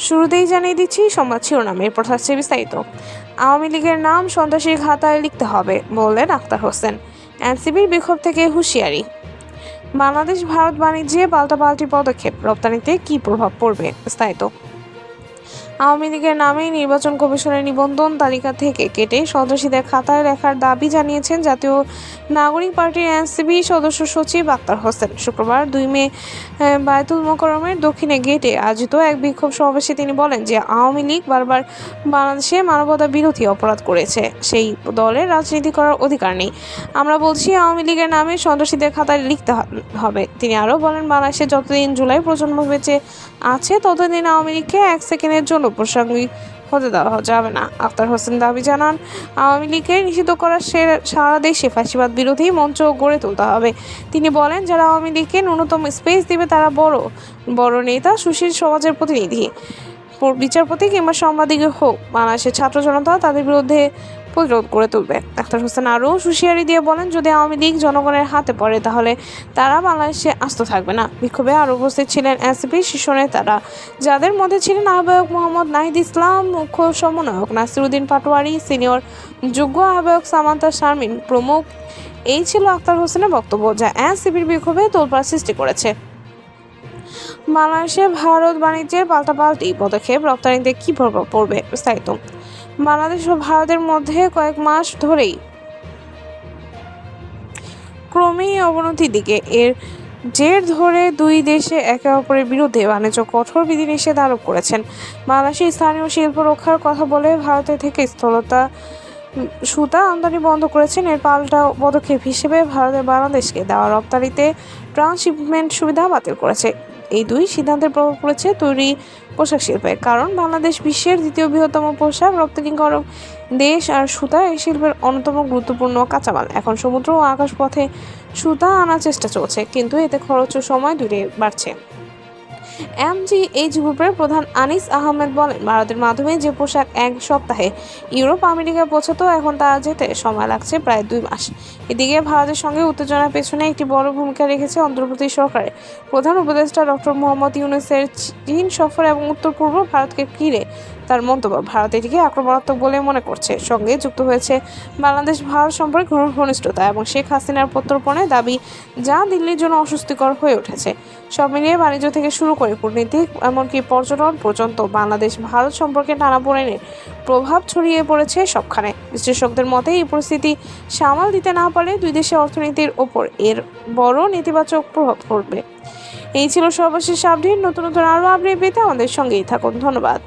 শুরুতেই জানিয়ে দিচ্ছি সংবাদ শিরোনাম, এরপর থাকছে বিস্তারিত। আওয়ামী লীগের নাম সন্ত্রাসীর খাতায় লিখতে হবে বললেন আখতার হোসেন। এনসিবির বিক্ষোভ থেকে হুঁশিয়ারি। বাংলাদেশ ভারত বাণিজ্যে পাল্টাপাল্টি পদক্ষেপ, রপ্তানিতে কী প্রভাব পড়বে? বিস্তারিত। আওয়ামী লীগের নামে নির্বাচন কমিশনের নিবন্ধন তালিকা থেকে কেটে সন্ত্রাসীদের খাতায় লেখার দাবি জানিয়েছেন জাতীয় নাগরিক পার্টির এনসিবি সদস্য সচিব আখতার হোসেন। শুক্রবার 2 মে বায়তুল মোকাররমের দক্ষিণে গেটে আয়োজিত এক বিক্ষোভ সমাবেশে তিনি বলেন যে আওয়ামী লীগ বারবার বাংলাদেশে মানবতা বিরোধী অপরাধ করেছে, সেই দলের রাজনীতি করার অধিকার নেই। আমরা বলছি আওয়ামী লীগের নামে সন্ত্রাসীদের খাতায় লিখতে হবে। তিনি আরও বলেন, বাংলাদেশে যতদিন জুলাই প্রজন্ম বেঁচে আছে ততদিন আওয়ামী লীগকে 1 সেকেন্ডের জন্য প্রাসঙ্গিক হতে দেওয়া যাবে না। আখতার হোসেন দাবি জানান, আওয়ামী লীগকে নিষিদ্ধ করার সারা দেশে ফ্যাসিবাদ বিরোধী মঞ্চ গড়ে তুলতে হবে। তিনি বলেন, যারা আওয়ামী লীগকে ন্যূনতম স্পেস দিবে তারা বড় বড় নেতা, সুশীল সমাজের প্রতিনিধি, বিচারপতি কিংবা সাংবাদিক হোক, বাংলাদেশের ছাত্র জনতা তাদের বিরুদ্ধে প্রতিরোধ গড়ে তুলবে। আখতার হোসেন আরও হুঁশিয়ারি দিয়ে বলেন, যদি আওয়ামী লীগ জনগণের হাতে পড়ে তাহলে তারা বাংলাদেশে আস্ত থাকবে না। বিক্ষোভে আরও উপস্থিত ছিলেন এনসিপির শীর্ষ নেতারা, যাদের মধ্যে ছিলেন আহ্বায়ক মোহাম্মদ নাহিদ ইসলাম, মুখ্য সমন্বয়ক নাসিরউদ্দিন পাটোয়ারি, সিনিয়র যুগ্ম আহ্বায়ক সামান্তা শারমিন প্রমুখ। এই ছিল আখতার হোসেনের বক্তব্য, যা এনসিপির বিক্ষোভে তোলপাড় সৃষ্টি করেছে। বাংলাদেশে ভারত বাণিজ্যের পাল্টাপাল্টি পদক্ষেপ, রপ্তানিতে কী প্রভাব পড়বে? বিস্তারিত। বাংলাদেশ ও ভারতের মধ্যে কয়েক মাস ধরেই ক্রমেই অবনতির দিকে। এর জের ধরে দুই দেশে একে অপরের বিরুদ্ধে বাণিজ্য কঠোর বিধিনিষেধ আরোপ করেছেন। বাংলাদেশের স্থানীয় শিল্প রক্ষার কথা বলে ভারতের থেকে সুতা আমদানি বন্ধ করেছেন। এর পাল্টা পদক্ষেপ হিসেবে ভারতের বাংলাদেশকে দেওয়া রপ্তানিতে ট্রান্সশিপমেন্ট সুবিধা বাতিল করেছে। এই দুই সিদ্ধান্তের প্রভাব পড়েছে তৈরি পোশাক শিল্পে, কারণ বাংলাদেশ বিশ্বের দ্বিতীয় বৃহত্তম পোশাক রপ্তানিকারক দেশ আর সুতা এই শিল্পের অন্যতম গুরুত্বপূর্ণ কাঁচামাল। এখন সমুদ্র ও আকাশপথে সুতা আনার চেষ্টা চলছে, কিন্তু এতে খরচ ও সময় দুটোই বাড়ছে। এমজিএইচ গ্রুপের প্রধান আনিস আহমেদ বলেন, ভারতের মাধ্যমে যে পোশাক 1 সপ্তাহে ইউরোপ আমেরিকায় পৌঁছাতো, এখন তা যেতে সময় লাগছে প্রায় 2 মাস। এদিকে ভারতের সঙ্গে উত্তেজনার পেছনে একটি বড় ভূমিকা রেখেছে অন্তর্বর্তী সরকারের প্রধান উপদেষ্টা ডক্টর মোহাম্মদ ইউনূসের চীন সফর এবং উত্তর পূর্ব ভারতকে ঘিরে তার মন্তব্য। ভারত এটিকে আক্রমণাত্মক বলে মনে করছে। সঙ্গে যুক্ত হয়েছে বাংলাদেশ ভারত সম্পর্কে ঘনিষ্ঠতা এবং শেখ হাসিনার প্রত্যর্পণের দাবি, যা দিল্লির জন্য অস্বস্তিকর হয়ে উঠেছে। সব মিলিয়ে বাণিজ্য থেকে শুরু করে কূটনীতিক এমনকি পর্যটন পর্যন্ত বাংলাদেশ ভারত সম্পর্কে টানাপোড়েনের প্রভাব ছড়িয়ে পড়েছে সবখানে। বিশ্লেষকদের মতে এই পরিস্থিতি সামাল দিতে না পারলে দুই দেশের অর্থনীতির ওপর এর বড় নেতিবাচক প্রভাব পড়বে। এই ছিল সর্বশেষ আপডেট। নতুন নতুন আরও আপডেট পেতে আমাদের সঙ্গেই থাকুন। ধন্যবাদ।